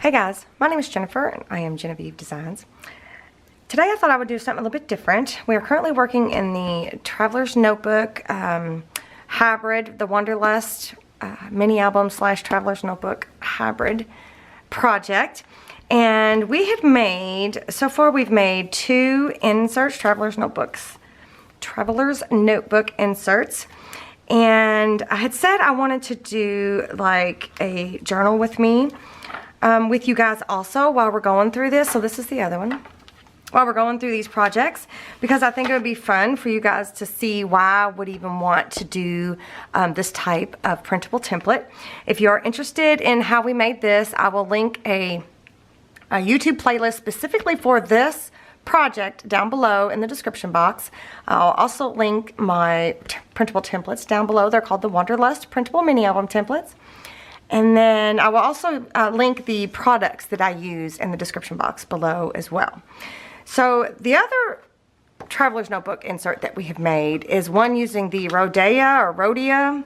Hey guys, my name is Jennifer and I am Genevieve Designs. Today I thought I would do something a little bit different. We are currently working in the Traveler's Notebook hybrid, the Wanderlust mini album / Traveler's Notebook hybrid project. And we have made, so far we've made 2 inserts, Traveler's Notebook inserts. And I had said I wanted to do like a journal with me, with you guys also while we're going through this. So this is the other one. While we're going through these projects, because I think it would be fun for you guys to see why I would even want to do this type of printable template. If you are interested in how we made this, I will link a YouTube playlist specifically for this project down below in the description box. I'll also link my printable templates down below. They're called the Wanderlust printable mini album templates. And then I will also link the products that I use in the description box below as well. So the other Traveler's Notebook insert that we have made is one using the Rhodia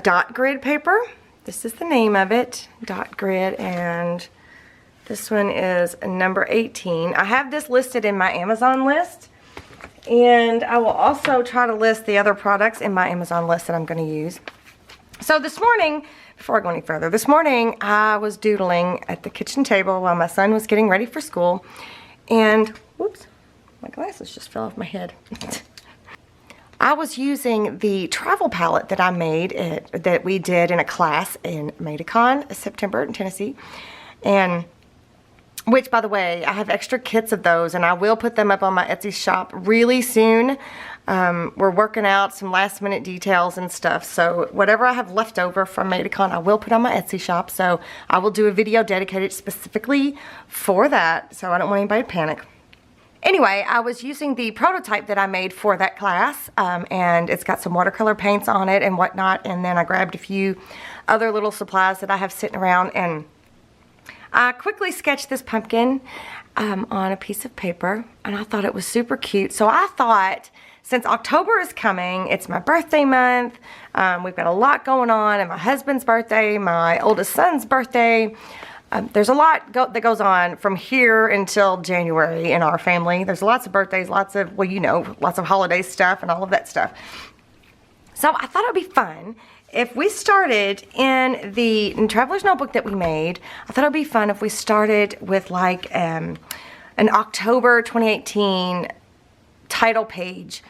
dot grid paper. This is the name of it, dot grid, and this one is number 18. I have this listed in my Amazon list, and I will also try to list the other products in my Amazon list that I'm going to use. So this morning, before I go any further, this morning I was doodling at the kitchen table while my son was getting ready for school, and whoops, my glasses just fell off my head. I was using the travel palette that I made, that we did in a class in Madecon, September in Tennessee, and which, by the way, I have extra kits of those, and I will put them up on my Etsy shop really soon. We're working out some last minute details and stuff, so whatever I have left over from Madecon, I will put on my Etsy shop. So I will do a video dedicated specifically for that, so I don't want anybody to panic. Anyway, I was using the prototype that I made for that class, and it's got some watercolor paints on it and whatnot, and then I grabbed a few other little supplies that I have sitting around, and I quickly sketched this pumpkin on a piece of paper, and I thought it was super cute. So I thought, since October is coming, it's my birthday month, we've got a lot going on, and my husband's birthday, my oldest son's birthday. There's a lot that goes on from here until January in our family. There's lots of birthdays, lots of, well, you know, lots of holiday stuff and all of that stuff. So I thought it would be fun if we started in the Traveler's Notebook that we made. I thought it would be fun if we started with like an October 2018 title page,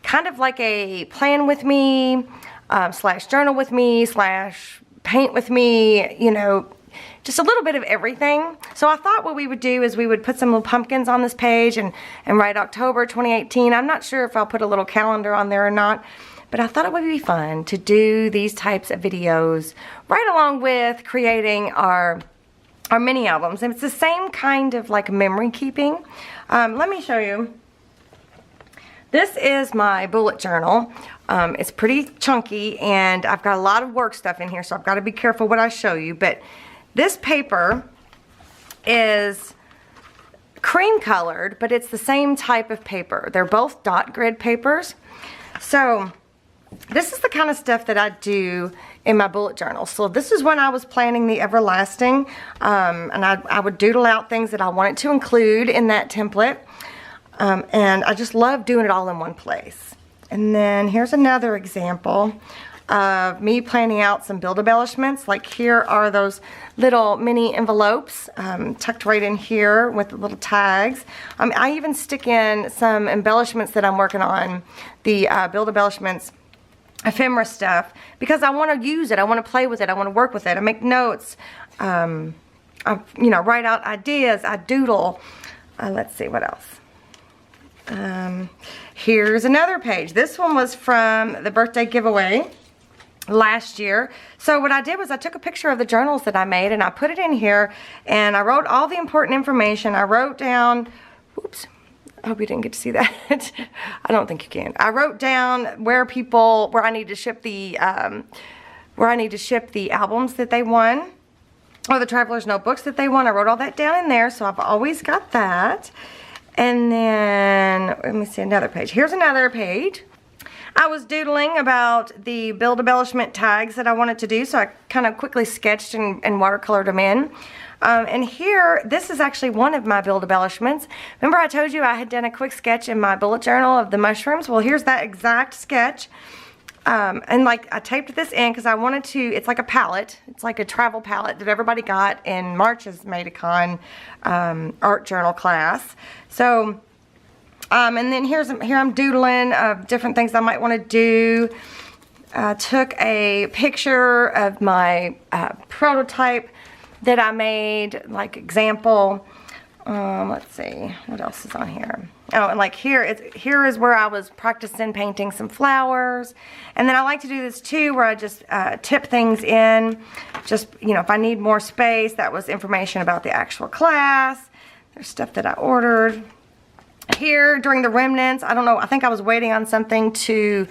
kind of like a plan with me, / journal with me, / paint with me, you know, just a little bit of everything. So I thought what we would do is we would put some little pumpkins on this page and write October 2018. I'm not sure if I'll put a little calendar on there or not, but I thought it would be fun to do these types of videos right along with creating our mini albums. And it's the same kind of like memory keeping. Let me show you. This is my bullet journal. It's pretty chunky, and I've got a lot of work stuff in here, so I've got to be careful what I show you. But this paper is cream colored, but it's the same type of paper. They're both dot grid papers. So this is the kind of stuff that I do in my bullet journal. So this is when I was planning the Everlasting, and I would doodle out things that I wanted to include in that template. And I just love doing it all in one place. And then here's another example of me planning out some build embellishments. Like here are those little mini envelopes tucked right in here with the little tags. I even stick in some embellishments that I'm working on, the build embellishments ephemera stuff, because I want to use it, I want to play with it, I want to work with it, I make notes, I, you know, write out ideas, I doodle. Let's see what else. Here's another page. This one was from the birthday giveaway last year. So what I did was I took a picture of the journals that I made and I put it in here, and I wrote all the important information. I wrote down, oops, I hope you didn't get to see that. I don't think you can. I wrote down where I need to ship the albums that they won, or the Traveler's Notebooks that they won. I wrote all that down in there, so I've always got that. And then, let me see another page. Here's another page. I was doodling about the build embellishment tags that I wanted to do, so I kind of quickly sketched and watercolored them in. And here, this is actually one of my build embellishments. Remember I told you I had done a quick sketch in my bullet journal of the mushrooms? Well, here's that exact sketch. And like I taped this in because I wanted to, it's like a palette. It's like a travel palette that everybody got in March's Maidicon art journal class. So, and then here I'm doodling of different things I might want to do. Took a picture of my prototype that I made, like example. Let's see, what else is on here? Oh, and like here is where I was practicing painting some flowers. And then I like to do this too, where I just tip things in. Just, you know, if I need more space, that was information about the actual class. There's stuff that I ordered. Here, during the remnants, I don't know, I think I was waiting on something to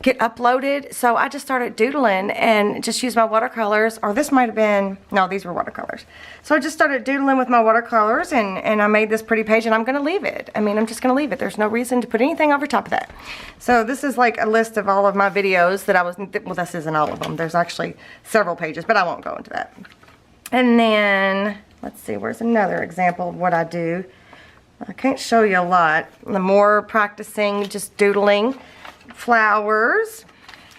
get uploaded, so I just started doodling and just used my watercolors, or this might have been, no, these were watercolors. So I just started doodling with my watercolors, and I made this pretty page, and I'm going to leave it. I mean, I'm just going to leave it. There's no reason to put anything over top of that. So this is like a list of all of my videos that I was, well, this isn't all of them. There's actually several pages, but I won't go into that. And then, let's see, where's another example of what I do? I can't show you a lot. The more practicing, just doodling. Flowers,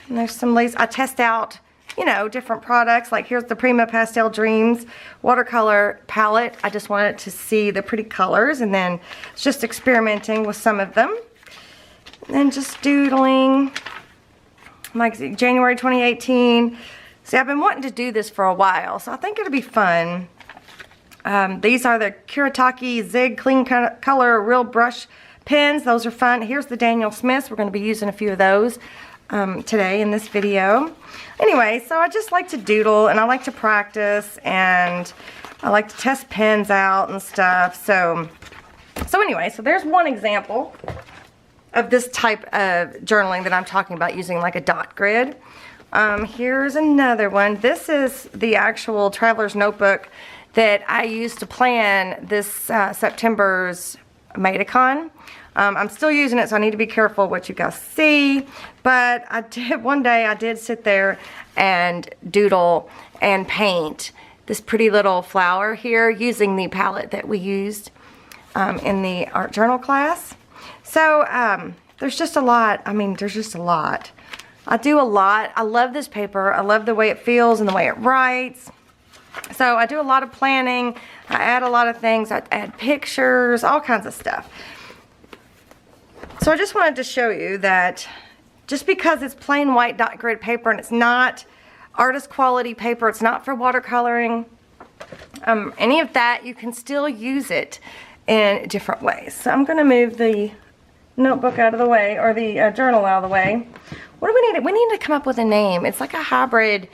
and there's some lace. I test out, you know, different products. Like here's the Prima Pastel Dreams watercolor palette. I just wanted to see the pretty colors, and then just experimenting with some of them, and then just doodling. Like January 2018. See, I've been wanting to do this for a while, so I think it'll be fun. These are the Kuretake Zig Clean Color Real Brush pens. Those are fun. Here's the Daniel Smiths. We're going to be using a few of those today in this video. Anyway, so I just like to doodle, and I like to practice, and I like to test pens out and stuff. So anyway, so there's one example of this type of journaling that I'm talking about, using like a dot grid. Here's another one. This is the actual traveler's notebook that I used to plan this September's Maidicon. I'm still using it, so I need to be careful what you guys see. But I did, one day I did sit there and doodle and paint this pretty little flower here using the palette that we used in the art journal class. So there's just a lot. I mean, there's just a lot. I do a lot. I love this paper. I love the way it feels and the way it writes. So I do a lot of planning. I add a lot of things. I add pictures, all kinds of stuff. So I just wanted to show you that just because it's plain white dot grid paper and it's not artist quality paper, it's not for watercoloring, any of that, you can still use it in different ways. So I'm going to move the notebook out of the way, or the journal out of the way. What do we need? We need to come up with a name. It's like a hybrid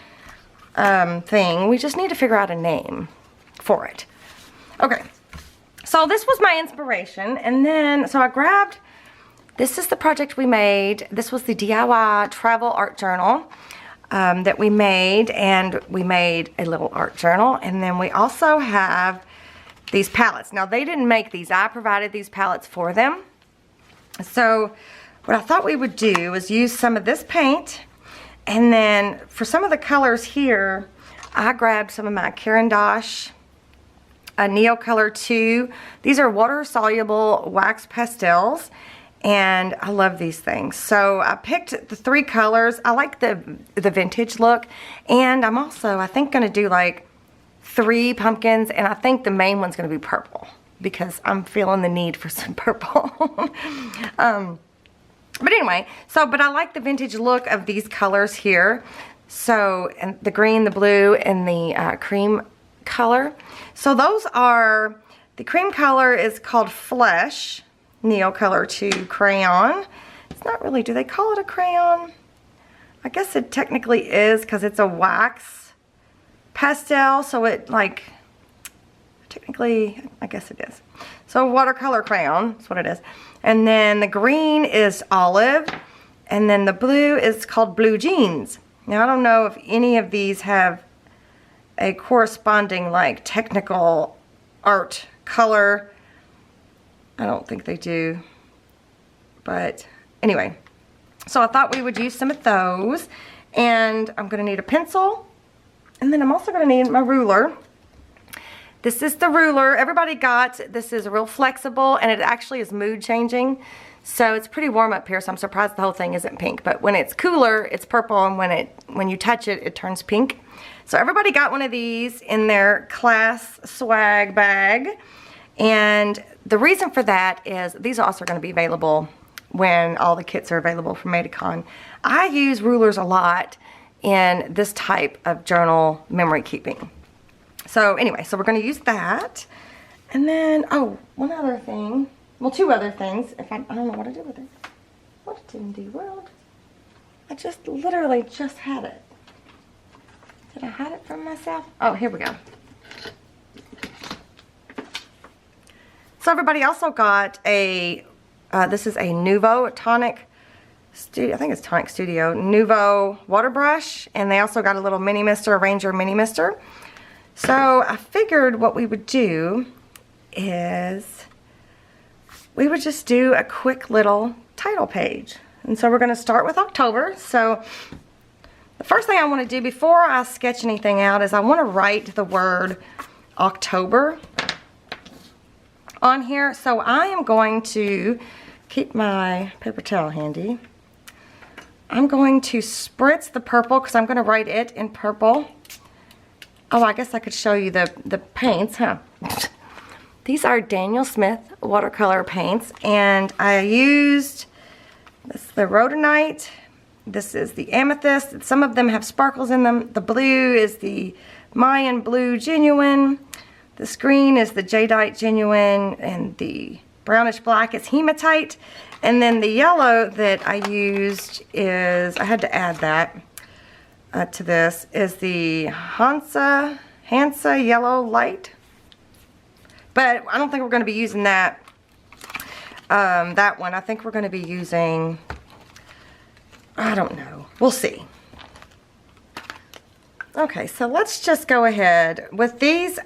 thing. We just need to figure out a name for it. Okay, so this was my inspiration, and then so I grabbed, this is the project we made. This was the DIY travel art journal that we made, and we made a little art journal, and then we also have these palettes. Now they didn't make these, I provided these palettes for them. So what I thought we would do is use some of this paint, and then for some of the colors here, I grabbed some of my Caran d'Ache Neo Color 2. These are water soluble wax pastels, and I love these things. So I picked the 3 colors. I like the vintage look, and I'm also, I think, going to do like 3 pumpkins, and I think the main one's going to be purple because I'm feeling the need for some purple. But anyway, but I like the vintage look of these colors here. So, and the green, the blue, and the cream color. So those are, the cream color is called Flesh Neo Color 2 Crayon. It's not really, do they call it a crayon? I guess it technically is because it's a wax pastel, so it like, technically, I guess it is. So watercolor crayon, that's what it is. And then the green is olive, and then the blue is called Blue Jeans. Now I don't know if any of these have a corresponding like technical art color. I don't think they do. But anyway, so I thought we would use some of those. And I'm going to need a pencil. And then I'm also going to need my ruler. This is the ruler everybody got. This is real flexible, and it actually is mood changing. So it's pretty warm up here, so I'm surprised the whole thing isn't pink. But when it's cooler, it's purple, and when you touch it, it turns pink. So everybody got one of these in their class swag bag. And the reason for that is these are also going to be available when all the kits are available from Madicon. I use rulers a lot in this type of journal memory keeping. So anyway, so we're going to use that. And then, oh, one other thing. Well, two other things. I don't know what to do with it. What in the world? I just literally just had it. Did I hide it from myself? Oh, here we go. So everybody also got a, this is a Nuvo Tonic Studio, I think it's Tonic Studio, Nuvo water brush. And they also got a little mini mister, a Ranger mini mister. So I figured what we would do is we would just do a quick little title page. And so we're going to start with October. So the first thing I want to do before I sketch anything out is I want to write the word October on here. So I am going to keep my paper towel handy. I'm going to spritz the purple because I'm going to write it in purple. Oh, I guess I could show you the paints, huh? These are Daniel Smith watercolor paints, and I used this is the rhodonite. This is the amethyst. Some of them have sparkles in them. The blue is the Mayan Blue Genuine. This green is the Jadeite Genuine, and the brownish black is Hematite. And then the yellow that I used is, I had to add that to this, is the Hansa Yellow Light. But I don't think we're going to be using that one. I think we're going to be using, I don't know. We'll see. Okay, so let's just go ahead. With these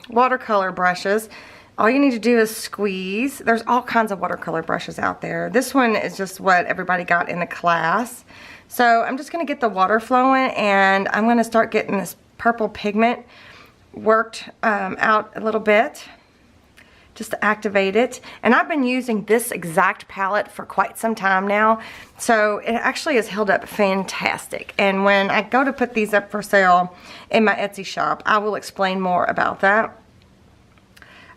watercolor brushes, all you need to do is squeeze. There's all kinds of watercolor brushes out there. This one is just what everybody got in the class. So I'm just going to get the water flowing, and I'm going to start getting this purple pigment worked out a little bit just to activate it. And I've been using this exact palette for quite some time now, so it actually has held up fantastic. And when I go to put these up for sale in my Etsy shop, I will explain more about that.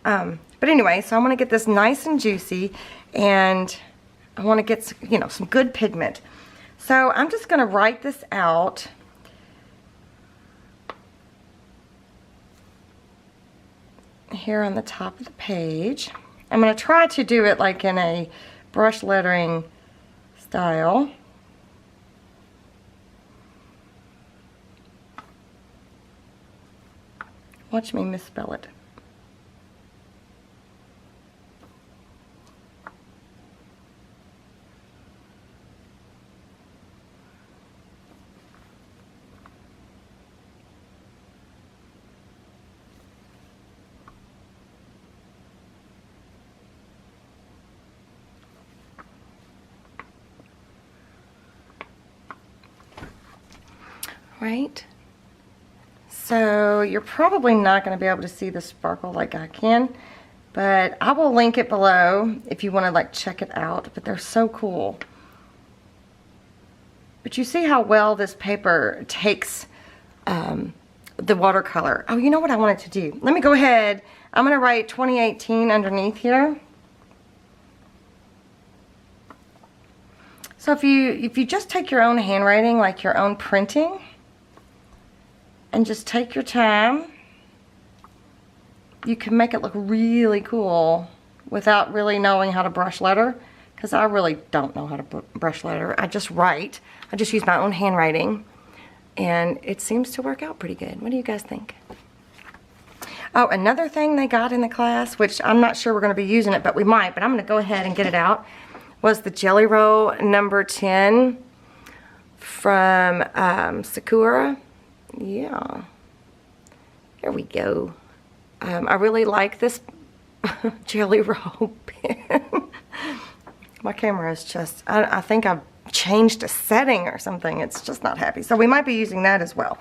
But anyway, so I want to get this nice and juicy, and I want to get, you know, some good pigment. So I'm just going to write this out. Here on the top of the page. I'm going to try to do it like in a brush lettering style. Watch me misspell it. Right? So you're probably not going to be able to see the sparkle like I can, but I will link it below if you want to like check it out. But they're so cool. But you see how well this paper takes the watercolor. Oh, you know what I wanted to do? Let me go ahead. I'm going to write 2018 underneath here. So if you just take your own handwriting, like your own printing, and just take your time, you can make it look really cool without really knowing how to brush letter, because I really don't know how to brush letter. I just write. I just use my own handwriting, and it seems to work out pretty good. What do you guys think? Oh, another thing they got in the class, which I'm not sure we're going to be using it, but we might, but I'm going to go ahead and get it out, was the Jelly Roll number 10 from Sakura. Yeah, here we go. I really like this Jelly Roll pen. My camera is just, I think I've changed a setting or something. It's just not happy. So we might be using that as well.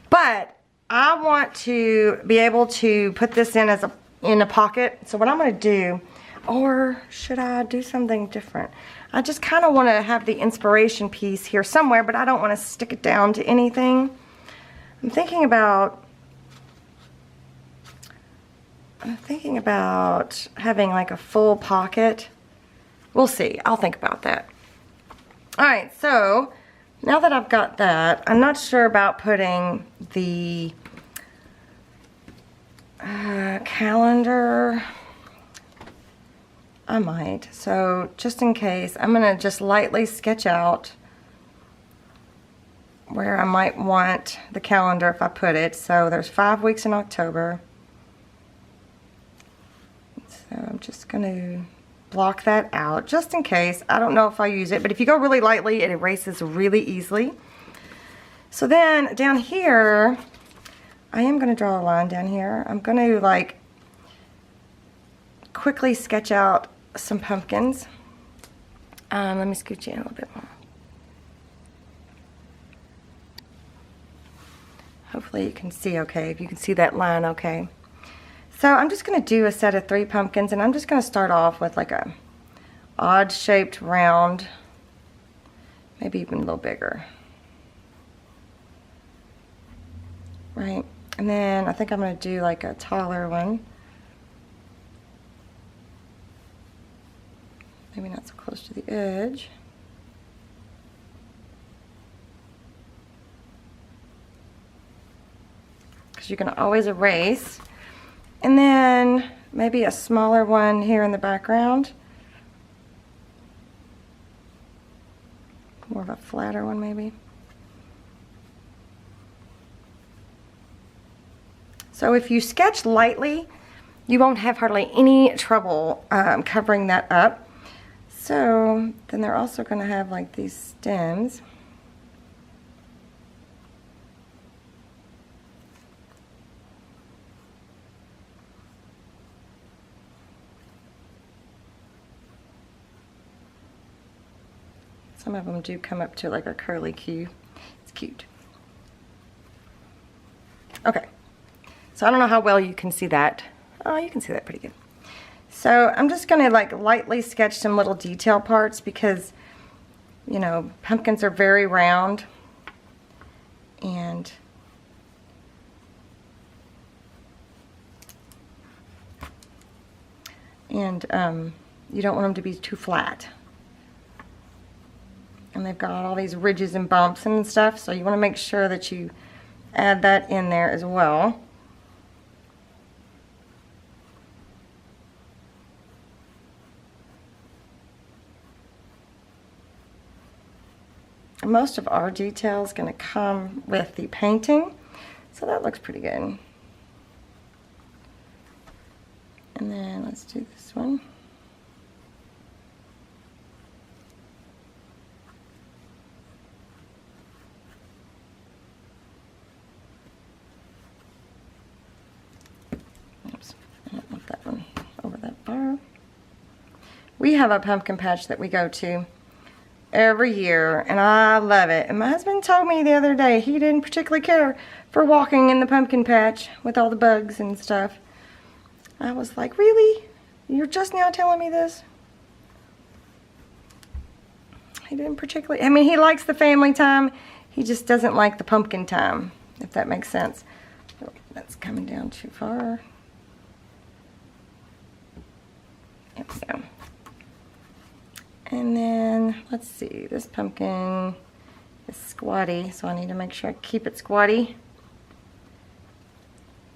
But I want to be able to put this in as in a pocket. So what I'm going to do, or should I do something different? I just kind of want to have the inspiration piece here somewhere, but I don't want to stick it down to anything. I'm thinking about having like a full pocket. We'll see. I'll think about that. Alright, so now that I've got that, I'm not sure about putting the calendar. I might. So just in case, I'm going to just lightly sketch out where I might want the calendar if I put it. So there's 5 weeks in October. So I'm just going to block that out just in case. I don't know if I use it, but if you go really lightly, it erases really easily. So then down here, I am going to draw a line down here. I'm going to like quickly sketch out some pumpkins. Let me scoot you in a little bit more. Hopefully you can see okay, if you can see that line okay. So I'm just going to do a set of 3 pumpkins, and I'm just going to start off with like a odd shaped round, maybe even a little bigger. Right, and then I think I'm going to do like a taller one. Maybe not so close to the edge. Because you can always erase. And then maybe a smaller one here in the background. More of a flatter one maybe. So if you sketch lightly, you won't have hardly any trouble covering that up. So then they're also going to have like these stems. Some of them do come up to like a curly Q. It's cute. Okay. So I don't know how well you can see that. Oh, you can see that pretty good. So I'm just going to like lightly sketch some little detail parts because, you know, pumpkins are very round. And you don't want them to be too flat. And they've got all these ridges and bumps and stuff, so you want to make sure that you add that in there as well. And most of our detail is going to come with the painting, so that looks pretty good. And then let's do this one. We have a pumpkin patch that we go to every year, and I love it. And my husband told me the other day he didn't particularly care for walking in the pumpkin patch with all the bugs and stuff. I was like, really? You're just now telling me this? He didn't particularly, I mean, he likes the family time. He just doesn't like the pumpkin time, if that makes sense. Oh, that's coming down too far. Yep, so. And then, let's see, this pumpkin is squatty, so I need to make sure I keep it squatty.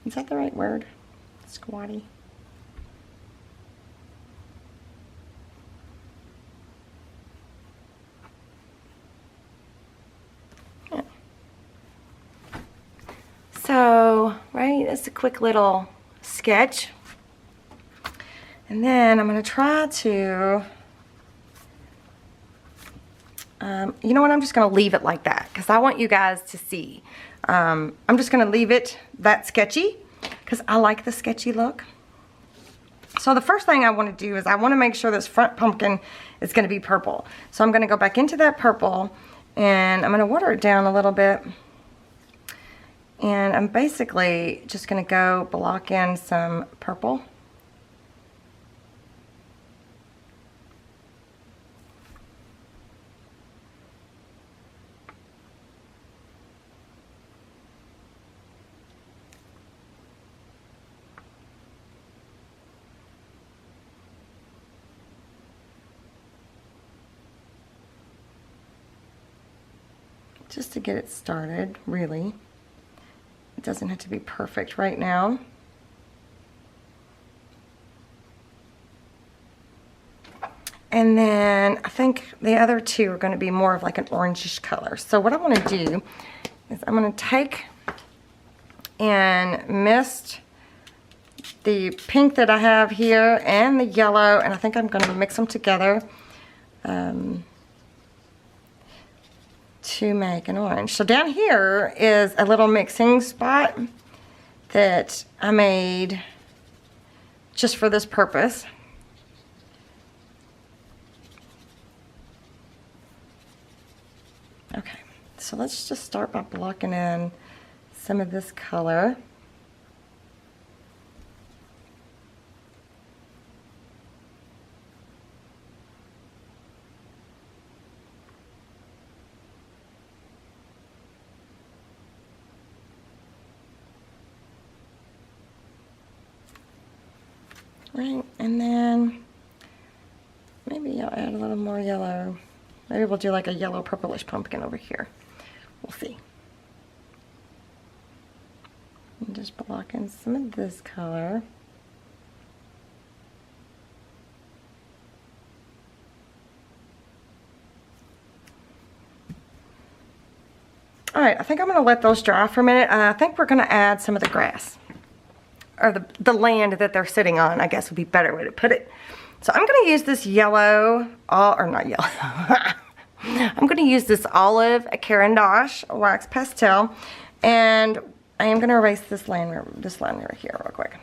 Is that the right word? Squatty. Yeah. So, right, that's a quick little sketch. And then I'm going to try to... you know what, I'm just going to leave it like that because I want you guys to see. I'm just going to leave it that sketchy because I like the sketchy look. So the first thing I want to do is I want to make sure this front pumpkin is going to be purple. So I'm going to go back into that purple and I'm going to water it down a little bit. And I'm basically just going to go block in some purple. Just to get it started, really. It doesn't have to be perfect right now. And then I think the other two are going to be more of like an orangish color. So what I want to do is I'm going to take and mist the pink that I have here and the yellow, and I think I'm going to mix them together to make an orange. So down here is a little mixing spot that I made just for this purpose. Okay, so let's just start by blocking in some of this color. Right, and then maybe I'll add a little more yellow. Maybe we'll do like a yellow purplish pumpkin over here. We'll see. And just block in some of this color. All right, I think I'm going to let those dry for a minute. I think we're going to add some of the grass. Or the land that they're sitting on, I guess would be a better way to put it. So I'm going to use this yellow, or not yellow, I'm going to use this olive Caran d'Ache wax pastel, and I am going to erase this line right here real quick.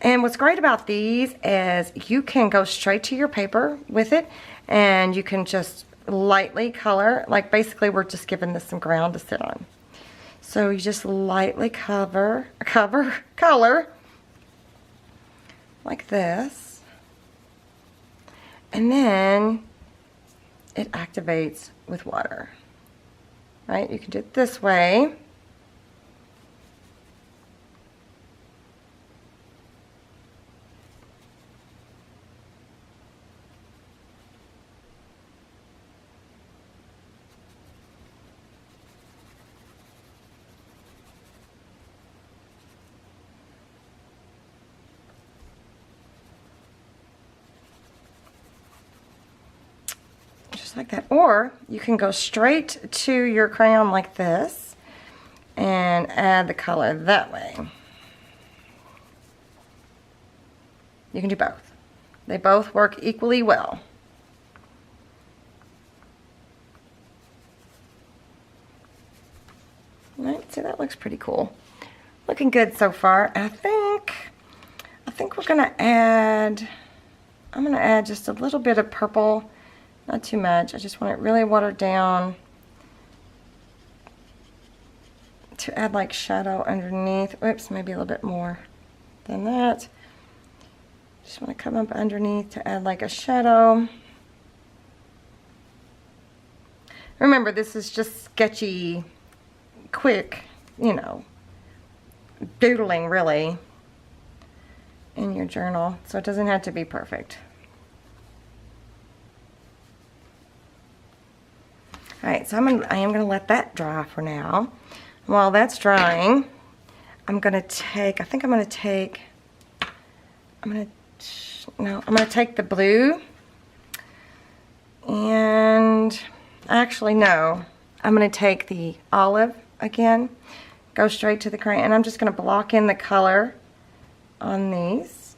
And what's great about these is you can go straight to your paper with it, and you can just lightly color, like basically we're just giving this some ground to sit on. So you just lightly color like this, and then it activates with water, right? You can do it this way. Like that, or you can go straight to your crayon like this and add the color that way. You can do both. They both work equally well. Right, so that looks pretty cool. Looking good so far. I think we're gonna add, I'm gonna add just a little bit of purple. Not too much. I just want it really watered down to add like shadow underneath. Oops, maybe a little bit more than that. Just want to come up underneath to add like a shadow. Remember, this is just sketchy, quick, you know, doodling really in your journal. So it doesn't have to be perfect. Alright, so I am going to let that dry for now. While that's drying, I'm going to take, I'm going to take the blue, and actually no, I'm going to take the olive again, go straight to the crayon, and I'm just going to block in the color on these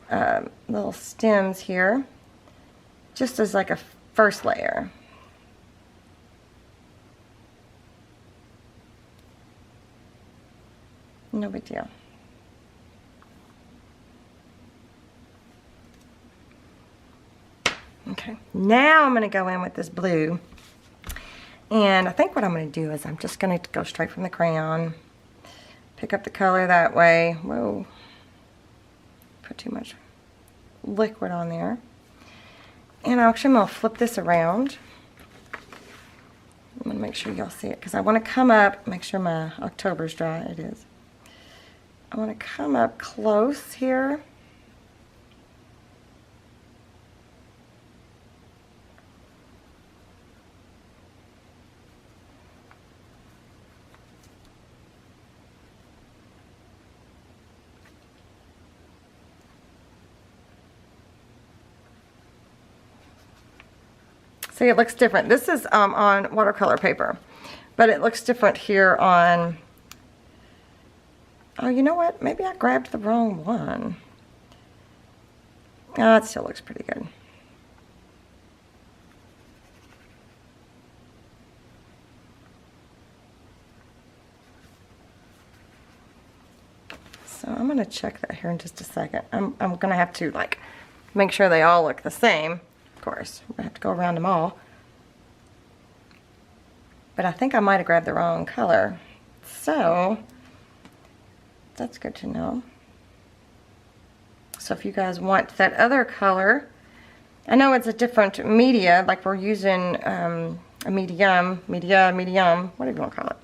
little stems here, just as like a first layer. No big deal. Okay, now I'm going to go in with this blue. And I think what I'm going to do is I'm just going to go straight from the crayon. Pick up the color that way. Whoa. Put too much liquid on there. And actually I'm going to flip this around. I'm going to make sure y'all see it because I want to come up, make sure my October's dry. It is. I want to come up close here. See, it looks different. This is on watercolor paper, but it looks different here on, oh, you know what? Maybe I grabbed the wrong one. Oh, it still looks pretty good. So I'm going to check that here in just a second. I'm going to have to, like, make sure they all look the same. Of course, I have to go around them all. But I think I might have grabbed the wrong color. So, that's good to know. So if you guys want that other color, I know it's a different media, like we're using a medium, whatever you want to call it.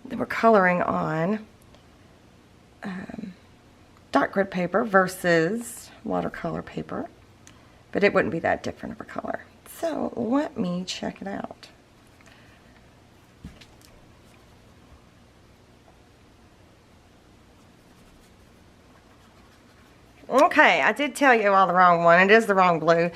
That we're coloring on dot grid paper versus watercolor paper. But it wouldn't be that different of a color. So let me check it out. Okay, I did tell you all the wrong one. It is the wrong blue.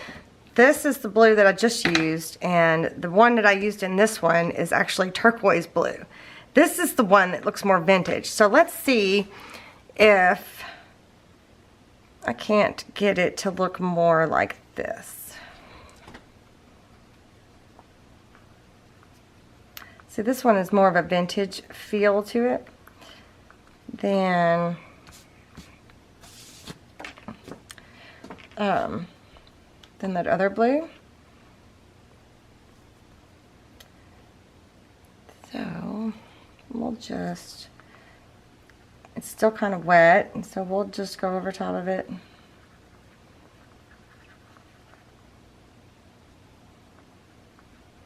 This is the blue that I just used, and the one that I used in this one is actually turquoise blue. This is the one that looks more vintage. So let's see if I can't get it to look more like this. See, this one is more of a vintage feel to it than that other blue. So we'll just, it's still kind of wet, and so we'll just go over top of it.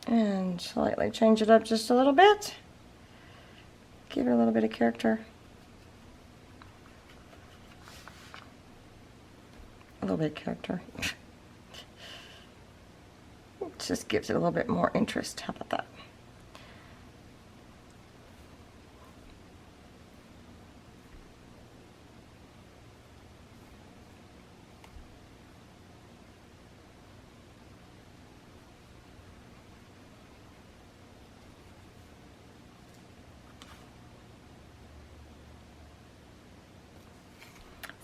And slightly change it up just a little bit. Give it a little bit of character. A little bit of character. It just gives it a little bit more interest. How about that?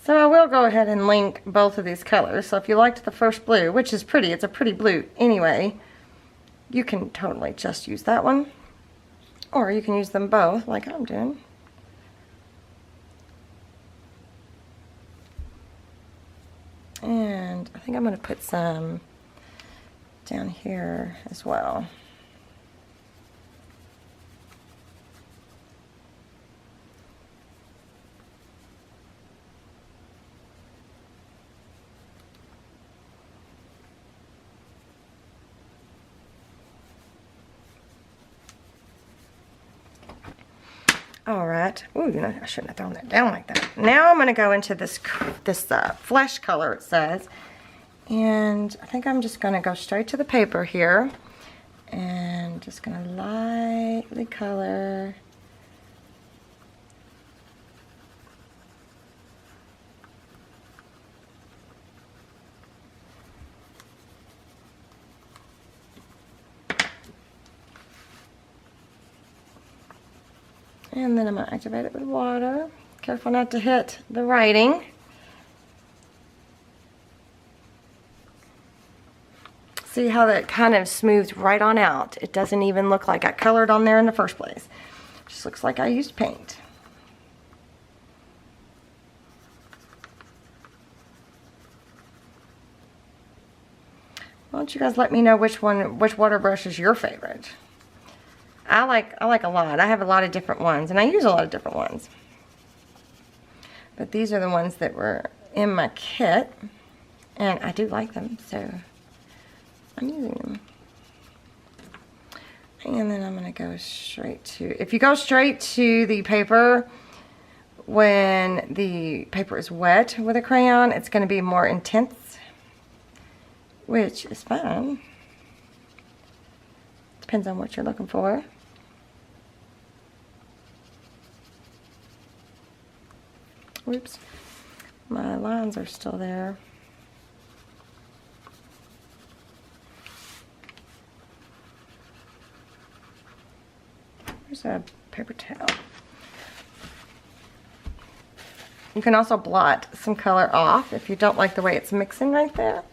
So I will go ahead and link both of these colors. So if you liked the first blue, which is pretty, it's a pretty blue anyway, you can totally just use that one. Or you can use them both like I'm doing. And I think I'm going to put some down here as well. All right. Ooh, you know, I shouldn't have thrown that down like that. Now I'm going to go into this flesh color, it says. And I think I'm just going to go straight to the paper here. And just going to lightly color. And then I'm going to activate it with water. Careful not to hit the writing. See how that kind of smooths right on out. It doesn't even look like I colored on there in the first place. It just looks like I used paint. don't you guys let me know which water brush is your favorite. I like a lot. I have a lot of different ones, and I use a lot of different ones. But these are the ones that were in my kit, and I do like them, so I'm using them. And then I'm going to go straight to, if you go straight to the paper, when the paper is wet with a crayon, it's going to be more intense, which is fine. Depends on what you're looking for. Whoops, my lines are still there. There's a paper towel. You can also blot some color off if you don't like the way it's mixing right there.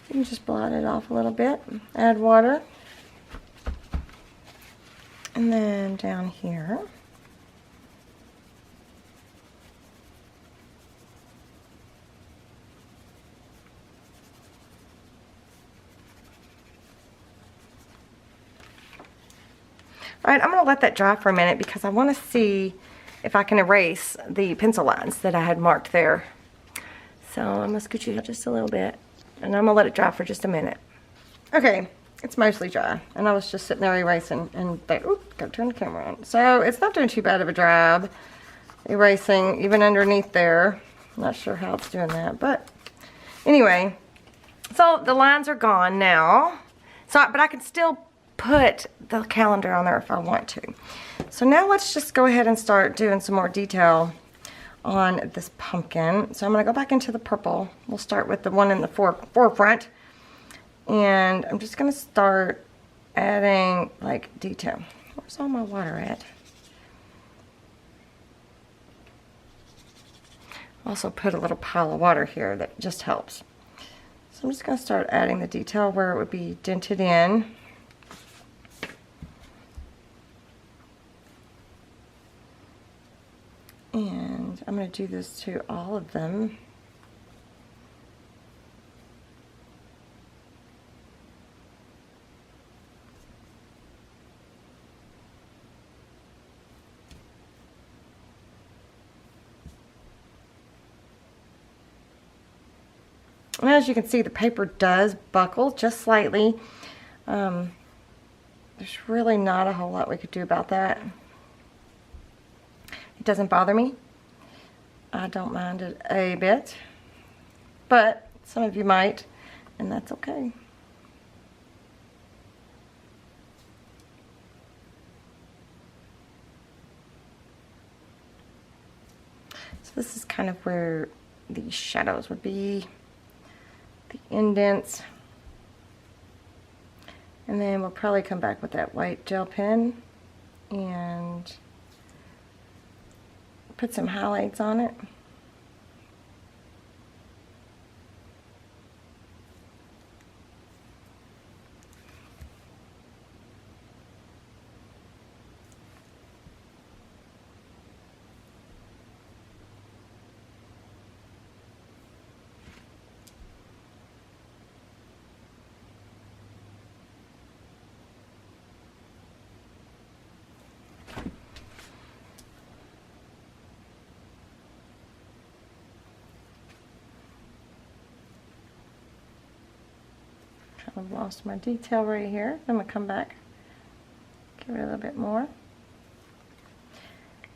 You can just blot it off a little bit. Add water. And then down here. Alright, I'm going to let that dry for a minute because I want to see if I can erase the pencil lines that I had marked there. So I'm going to scoot you just a little bit, and I'm going to let it dry for just a minute. Okay, it's mostly dry, and I was just sitting there erasing, and gotta turn the camera on. So it's not doing too bad of a job erasing even underneath there. I'm not sure how it's doing that, but anyway, so the lines are gone now. So, but I can still put the calendar on there if I want to. So now let's just go ahead and start doing some more detail on this pumpkin. So I'm going to go back into the purple. We'll start with the one in the forefront. And I'm just going to start adding like detail. Where's all my water at? Also put a little pile of water here that just helps. So I'm just going to start adding the detail where it would be dented in. And I'm going to do this to all of them. And as you can see, the paper does buckle just slightly. There's really not a whole lot we could do about that. It doesn't bother me. I don't mind it a bit, but some of you might, and that's okay. So this is kind of where the shadows would be, the indents, and then we'll probably come back with that white gel pen and put some highlights on it. I've lost my detail right here. I'm going to come back, give it a little bit more.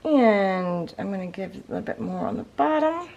And I'm going to give it a little bit more on the bottom.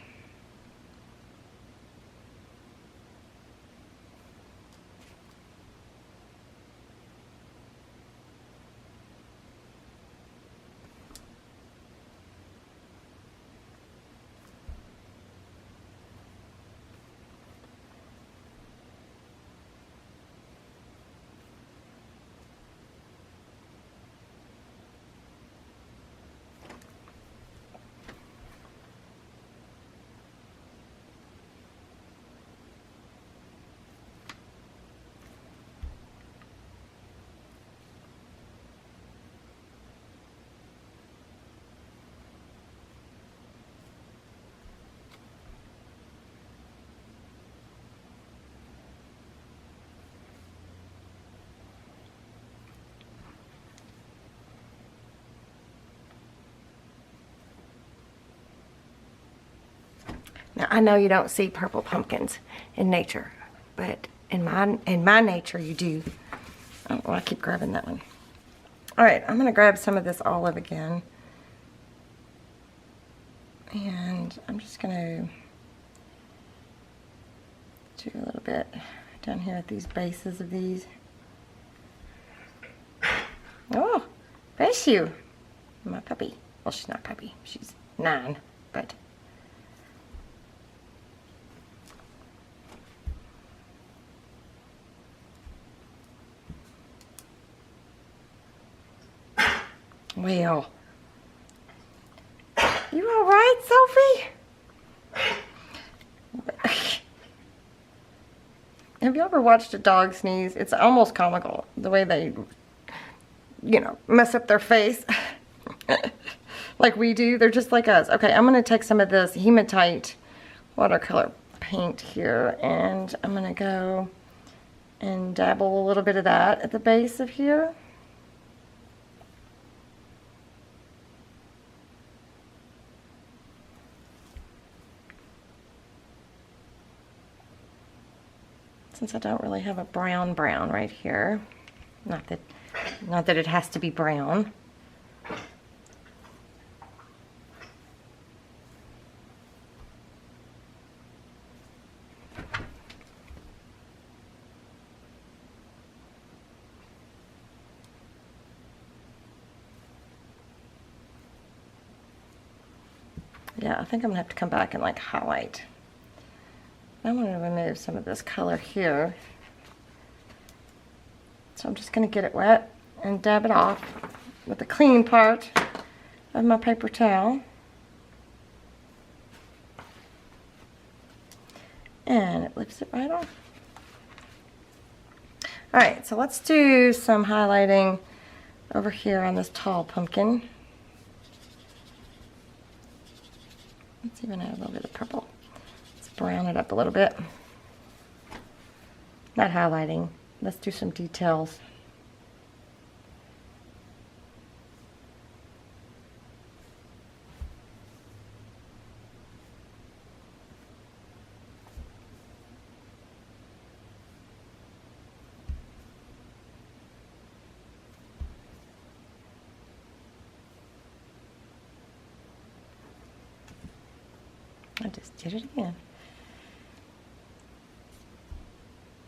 Now, I know you don't see purple pumpkins in nature, but in my nature, you do. Oh, well, I keep grabbing that one. All right, I'm going to grab some of this olive again. And I'm just going to do a little bit down here at these bases of these. Oh, bless you. My puppy. Well, she's not a puppy. She's 9, but... Well, you all right, Sophie? Have you ever watched a dog sneeze? It's almost comical, the way they, you know, mess up their face. Like we do. They're just like us. Okay, I'm going to take some of this hematite watercolor paint here, and I'm going to go and dabble a little bit of that at the base of here. Since I don't really have a brown right here. Not that it has to be brown. Yeah, I think I'm gonna have to come back and like highlight. I'm going to remove some of this color here. So I'm just going to get it wet and dab it off with the clean part of my paper towel. And it lifts it right off. Alright, so let's do some highlighting over here on this tall pumpkin. Let's even add a little bit of purple. Brown it up a little bit. Not highlighting. Let's do some details. I just did it again.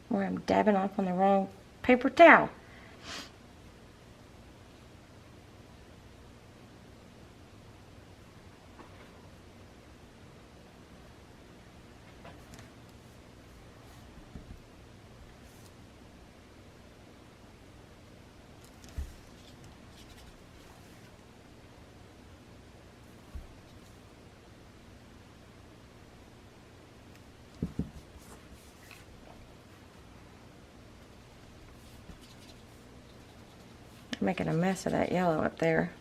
Where I'm dabbing off on the wrong paper towel. Making a mess of that yellow up there.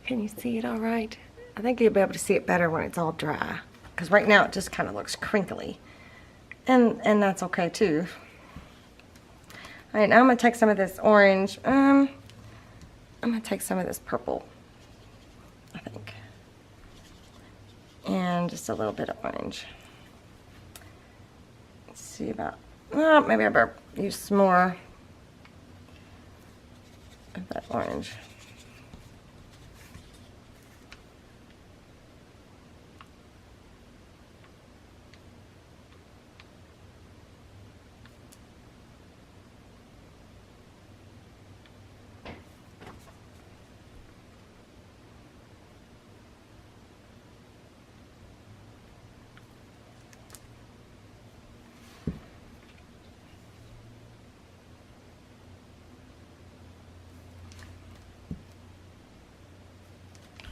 Can you see it all right? I think you'll be able to see it better when it's all dry. Because right now it just kind of looks crinkly. And that's okay too. Alright, now I'm going to take some of this orange. I'm going to take some of this purple, I think. And just a little bit of orange. Let's see about, oh, maybe I better use some more of that orange.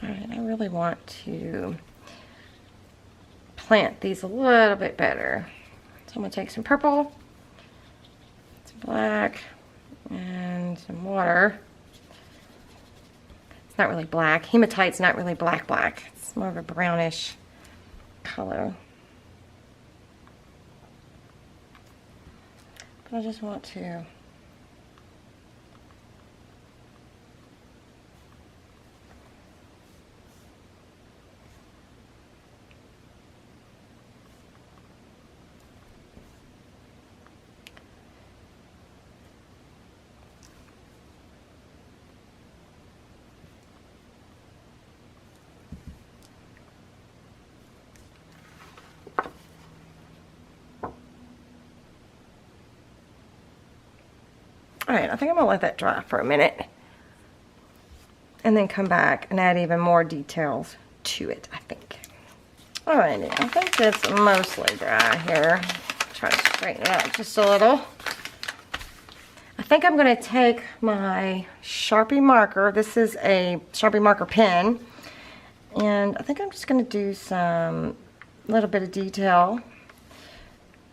Alright, I really want to plant these a little bit better. So I'm going to take some purple, some black, and some water. It's not really black. Hematite's not really black. It's more of a brownish color. But I just want to Alright, I think I'm going to let that dry for a minute. And then come back and add even more details to it, I think. Alrighty, I think it's mostly dry here. Try to straighten it out just a little. I think I'm going to take my Sharpie marker. This is a Sharpie marker pen. And I think I'm just going to do some little bit of detail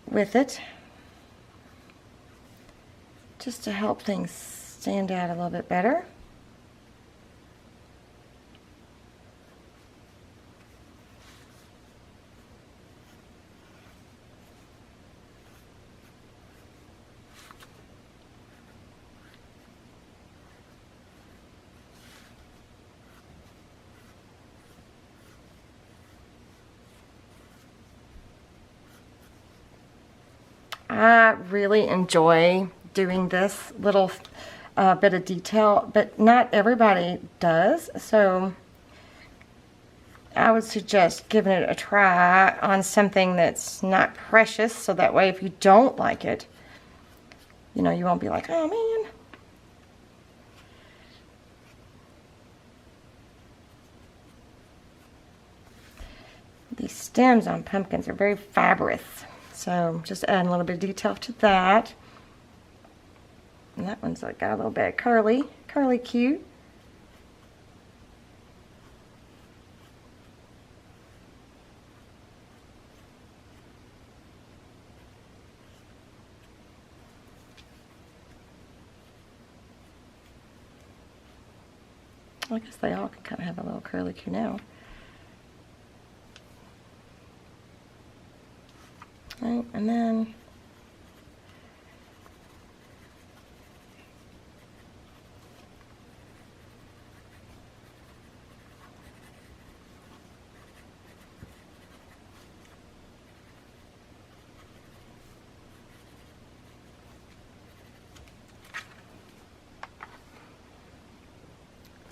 with it, just to help things stand out a little bit better. I really enjoy doing this little bit of detail, but not everybody does, so I would suggest giving it a try on something that's not precious, so that way if you don't like it, you know, you won't be like, oh man. These stems on pumpkins are very fibrous, so just add a little bit of detail to that. And that one's like got a little bit of curly cute. I guess they all can kind of have a little curly cue now. Right, and then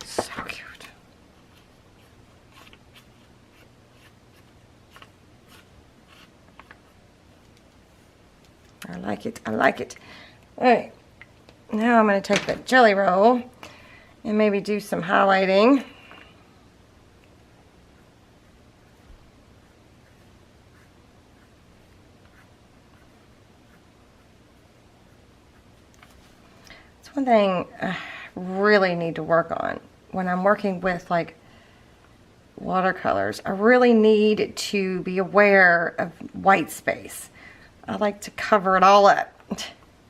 so cute. I like it. I like it. All right. Now I'm going to take that jelly roll and maybe do some highlighting. It's one thing I really need to work on when I'm working with like watercolors. I really need to be aware of white space. I like to cover it all up,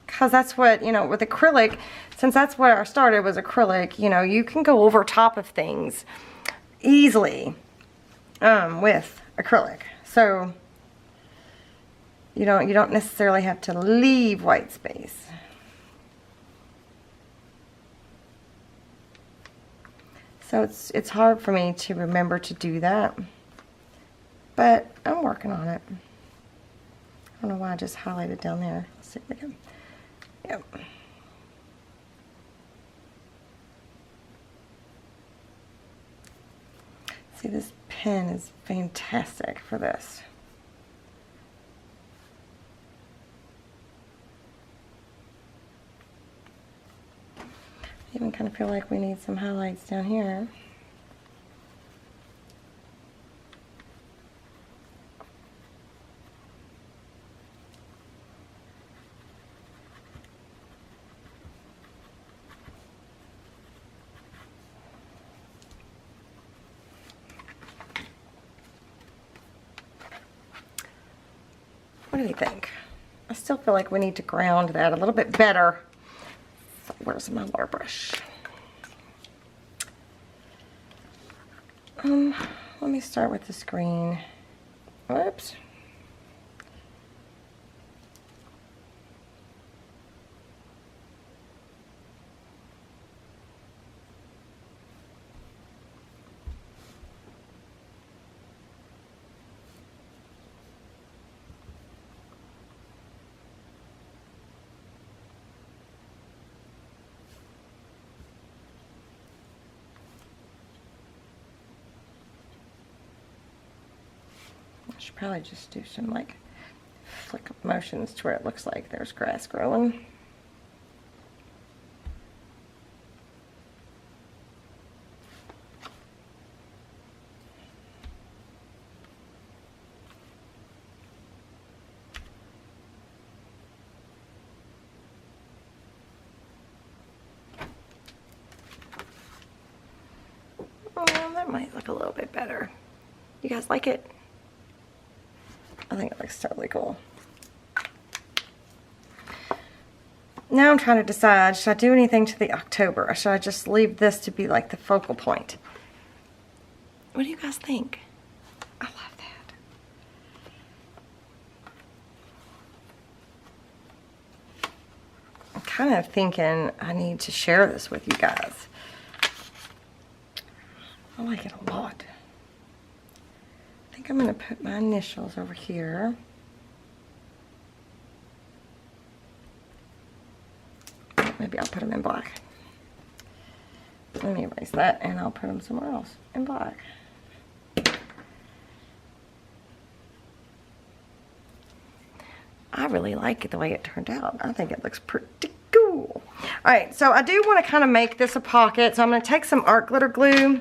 because that's what, you know, with acrylic, since that's where I started was acrylic, you know, you can go over top of things easily with acrylic. So you don't necessarily have to leave white space. So it's hard for me to remember to do that, but I'm working on it. I don't know why I just highlighted down there. Let's see if we can. Yep. See, this pen is fantastic for this. I even kind of feel like we need some highlights down here. What do you think? I still feel like we need to ground that a little bit better. So where's my water brush? Let me start with this green. Whoops. I should probably just do some like flick motions to where it looks like there's grass growing. Oh, that might look a little bit better. You guys like it? I think it looks totally cool. Now I'm trying to decide, should I do anything to the October, or should I just leave this to be like the focal point? What do you guys think? I love that. I'm kind of thinking I need to share this with you guys. I like it a lot. I think I'm going to put my initials over here. Maybe I'll put them in black. Let me erase that and I'll put them somewhere else in black. I really like it the way it turned out. I think it looks pretty cool. Alright, so I do want to kind of make this a pocket, so I'm going to take some art glitter glue.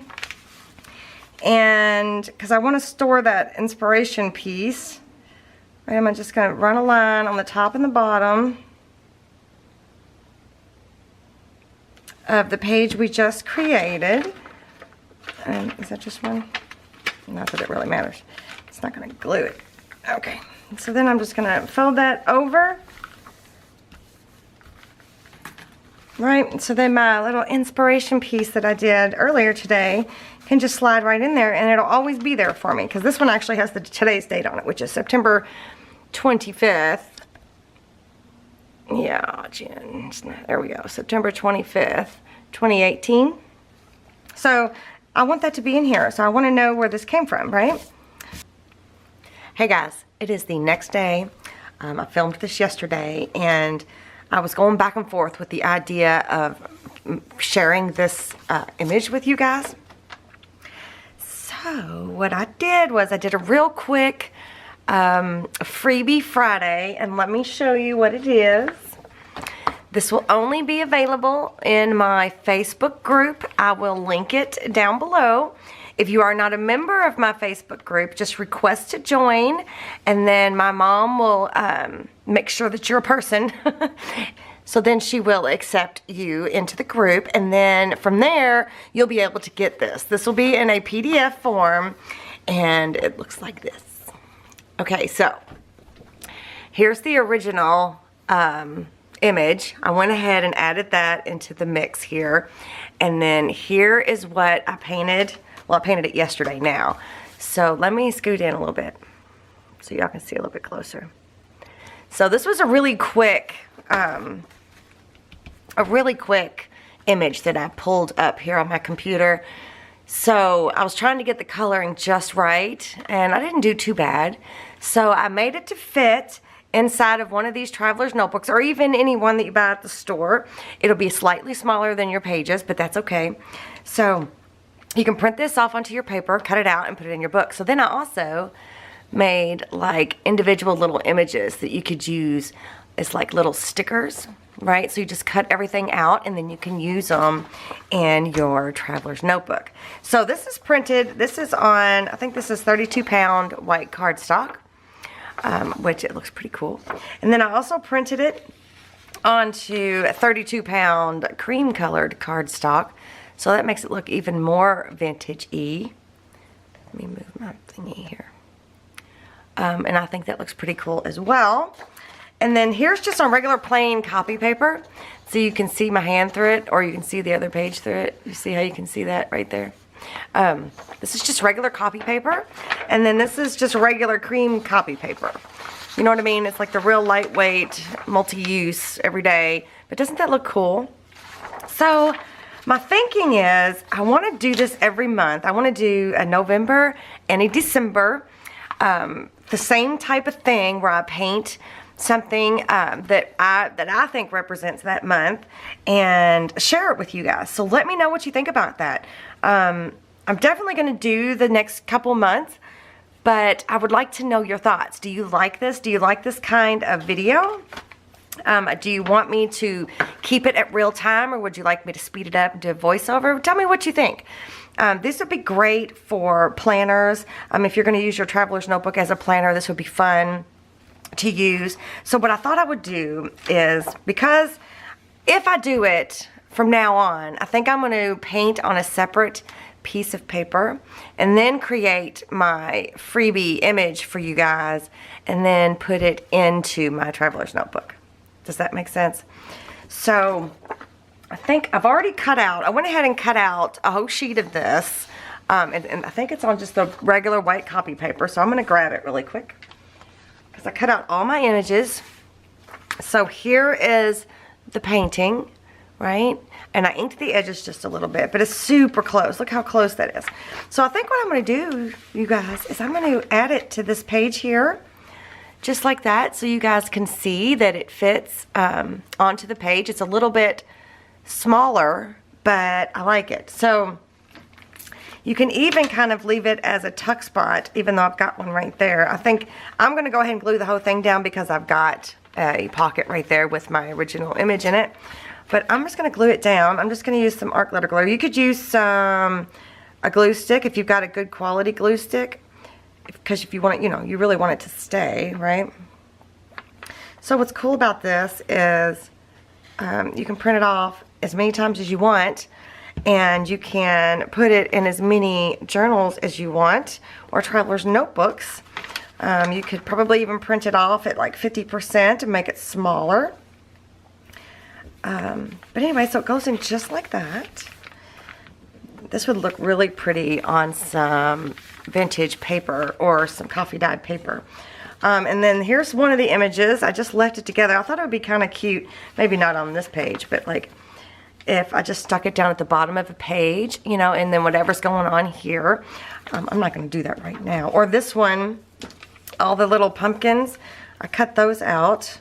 And because I want to store that inspiration piece, I'm just going to run a line on the top and the bottom of the page we just created. Is that just one? Not that it really matters. It's not going to glue it. Okay, so then I'm just going to fold that over. Right, so then my little inspiration piece that I did earlier today can just slide right in there, and it'll always be there for me, because this one actually has today's date on it, which is September 25th. Yeah, Jen, there we go, September 25th, 2018. So I want that to be in here, so I want to know where this came from, right? Hey guys, it is the next day. I filmed this yesterday, and I was going back and forth with the idea of sharing this image with you guys. So what I did was I did a real quick freebie Friday, and let me show you what it is. This will only be available in my Facebook group. I will link it down below. If you are not a member of my Facebook group, just request to join, and then my mom will make sure that you're a person. So then she will accept you into the group, and then from there, you'll be able to get this. This will be in a PDF form, and it looks like this. Okay, so here's the original image. I went ahead and added that into the mix here, and then here is what I painted. Well, I painted it yesterday now. So let me scoot in a little bit so y'all can see a little bit closer. So this was a really quick image that I pulled up here on my computer. So I was trying to get the coloring just right, and I didn't do too bad. So I made it to fit inside of one of these traveler's notebooks, or even any one that you buy at the store. It'll be slightly smaller than your pages, but that's okay. So you can print this off onto your paper, cut it out, and put it in your book. So then I also made like individual little images that you could use as like little stickers, right? So you just cut everything out, and then you can use them in your traveler's notebook. So this is printed, this is on, I think this is 32-pound white cardstock, which it looks pretty cool. And then I also printed it onto a 32-pound cream-colored cardstock, so that makes it look even more vintage-y. Let me move my thingy here. And I think that looks pretty cool as well. And then here's just some regular plain copy paper. So you can see my hand through it, or you can see the other page through it. You see how you can see that right there? This is just regular copy paper. And then this is just regular cream copy paper. You know what I mean? It's like the real lightweight, multi-use, everyday. But doesn't that look cool? So my thinking is I want to do this every month. I want to do a November and a December. The same type of thing where I paint something that I think represents that month and share it with you guys. So let me know what you think about that. I'm definitely going to do the next couple months, but I would like to know your thoughts. Do you like this? Do you like this kind of video? Do you want me to keep it at real time, or would you like me to speed it up and do a voiceover? Tell me what you think. This would be great for planners. If you're going to use your traveler's notebook as a planner, this would be fun to use. So what I thought I would do is, because if I do it from now on, I think I'm going to paint on a separate piece of paper and then create my freebie image for you guys and then put it into my traveler's notebook. Does that make sense? So I think I've already cut out, I went ahead and cut out a whole sheet of this, and I think it's on just the regular white copy paper, so I'm going to grab it really quick because I cut out all my images. So here is the painting, right? And I inked the edges just a little bit, but it's super close. Look how close that is. So I think what I'm going to do, you guys, is I'm going to add it to this page here, just like that, so you guys can see that it fits onto the page. It's a little bit smaller, but I like it. So you can even kind of leave it as a tuck spot, even though I've got one right there. I think I'm going to go ahead and glue the whole thing down because I've got a pocket right there with my original image in it. But I'm just going to glue it down. I'm just going to use some art glitter glue. You could use a glue stick if you've got a good quality glue stick, because if you want it, you know, you really want it to stay, right? So what's cool about this is you can print it off as many times as you want, and you can put it in as many journals as you want, or traveler's notebooks. You could probably even print it off at like 50% and make it smaller. But anyway, so it goes in just like that. This would look really pretty on some vintage paper or some coffee dyed paper. And then here's one of the images. I just left it together. I thought it would be kind of cute, maybe not on this page, but like if I just stuck it down at the bottom of a page, you know, and then whatever's going on here. I'm not going to do that right now. Or this one, all the little pumpkins, I cut those out.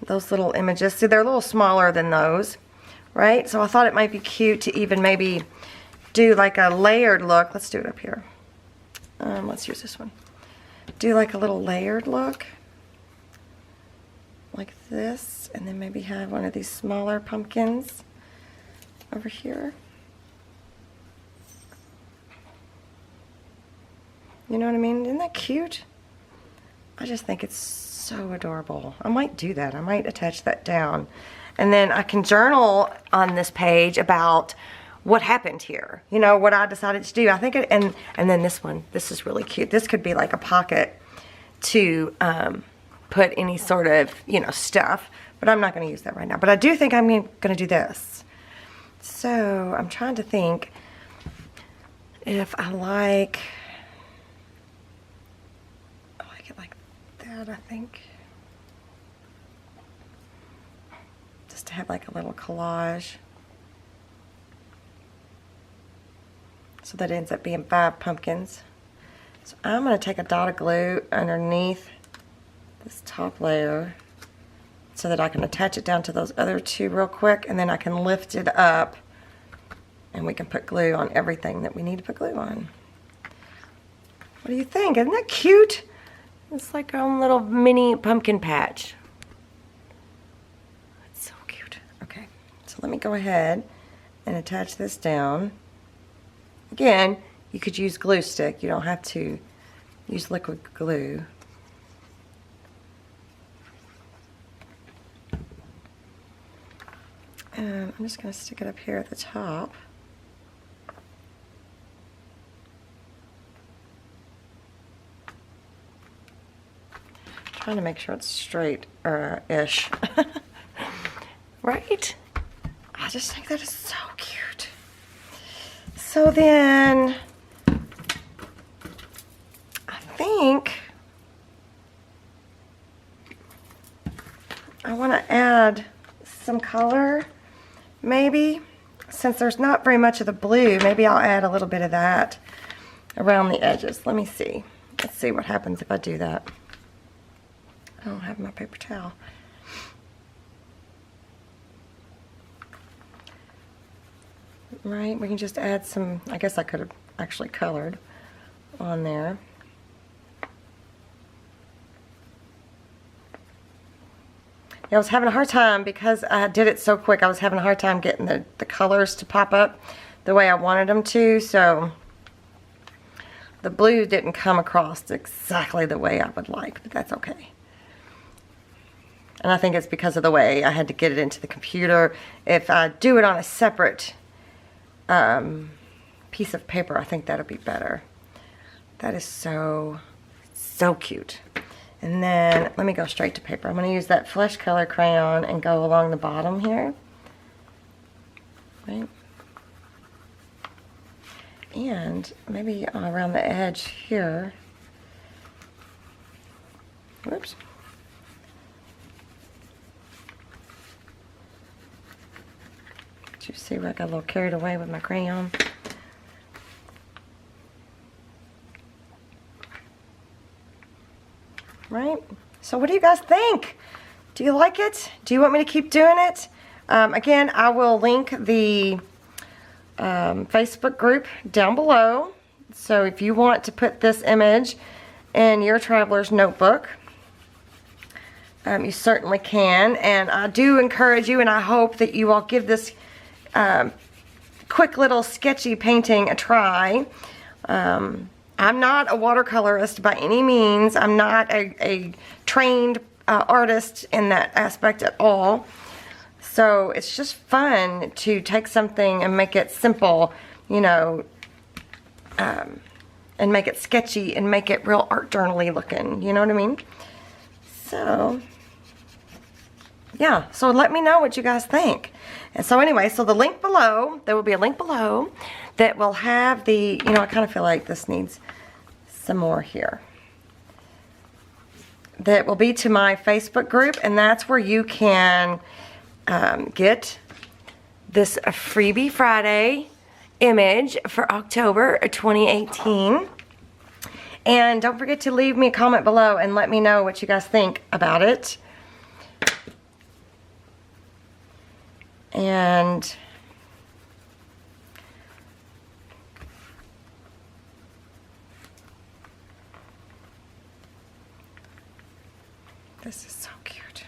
Those little images. See, they're a little smaller than those, right? So I thought it might be cute to even maybe do like a layered look. Let's do it up here. Let's use this one. Do like a little layered look. Like this. And then maybe have one of these smaller pumpkins over here. You know what I mean? Isn't that cute? I just think it's so adorable. I might do that. I might attach that down. And then I can journal on this page about what happened here. You know, what I decided to do. I think it, and then this one. This is really cute. This could be like a pocket to put any sort of, you know, stuff. But I'm not going to use that right now. But I do think I'm going to do this. So I'm trying to think if I like it like that, I think. Just to have like a little collage. So that ends up being 5 pumpkins. So I'm going to take a dot of glue underneath this top layer so that I can attach it down to those other 2 real quick, and then I can lift it up and we can put glue on everything that we need to put glue on. What do you think? Isn't that cute? It's like our own little mini pumpkin patch. It's so cute. Okay, so let me go ahead and attach this down. Again, you could use glue stick. You don't have to use liquid glue. And I'm just going to stick it up here at the top. trying to make sure it's straight ish. Right? I just think that is so cute. So then I think I want to add some color, maybe. Since there's not very much of the blue, maybe I'll add a little bit of that around the edges. Let me see. Let's see what happens if I do that. I don't have my paper towel. Right, we can just add some, I guess I could have actually colored on there. Yeah, I was having a hard time because I did it so quick. I was having a hard time getting the colors to pop up the way I wanted them to, so the blue didn't come across exactly the way I would like, but that's okay. And I think it's because of the way I had to get it into the computer. If I do it on a separate piece of paper, I think that'll be better. That is so cute. And then let me go straight to paper. I'm going to use that flesh color crayon and go along the bottom here. Right? And maybe around the edge here. Whoops. You see where I got a little carried away with my crayon. Right? So what do you guys think? Do you like it? Do you want me to keep doing it? Again, I will link the Facebook group down below. So if you want to put this image in your traveler's notebook, you certainly can. And I do encourage you, and I hope that you all give this quick little sketchy painting a try. I'm not a watercolorist by any means. I'm not a trained artist in that aspect at all. So it's just fun to take something and make it simple, you know, and make it sketchy and make it real art journal-y looking, you know what I mean? So yeah, so let me know what you guys think. And so anyway, so the link below, there will be a link below that will have the, you know, I kind of feel like this needs some more here. That will be to my Facebook group, and that's where you can get this Freebie Friday image for October 2018. And don't forget to leave me a comment below and let me know what you guys think about it. And this is so cute.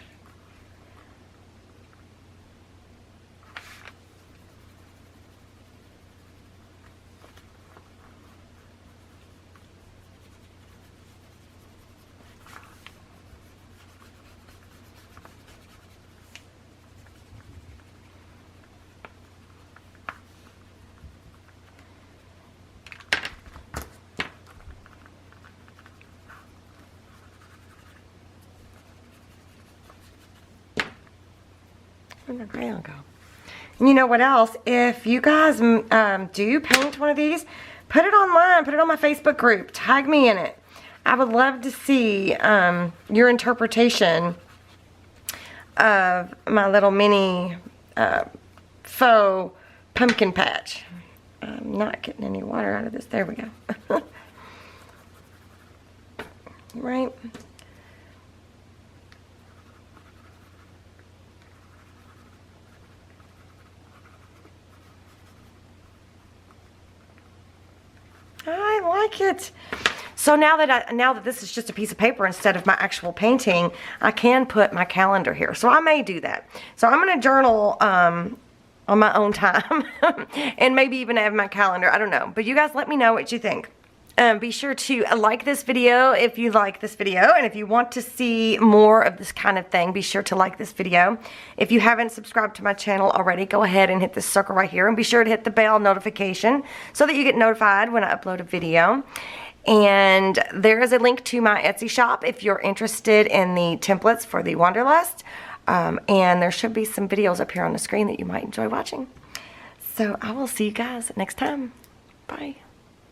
Where'd my crayon go? And you know what else? If you guys do paint one of these, put it online, put it on my Facebook group, tag me in it. I would love to see your interpretation of my little mini faux pumpkin patch. I'm not getting any water out of this. There we go. Right? I like it. So now that this is just a piece of paper instead of my actual painting, I can put my calendar here. So I may do that. So I'm going to journal on my own time and maybe even have my calendar. I don't know. But you guys let me know what you think. Be sure to like this video if you like this video, and if you want to see more of this kind of thing, be sure to like this video. If you haven't subscribed to my channel already, go ahead and hit this circle right here, and be sure to hit the bell notification so that you get notified when I upload a video. And there is a link to my Etsy shop if you're interested in the templates for the Wanderlust. And there should be some videos up here on the screen that you might enjoy watching. So I will see you guys next time. Bye.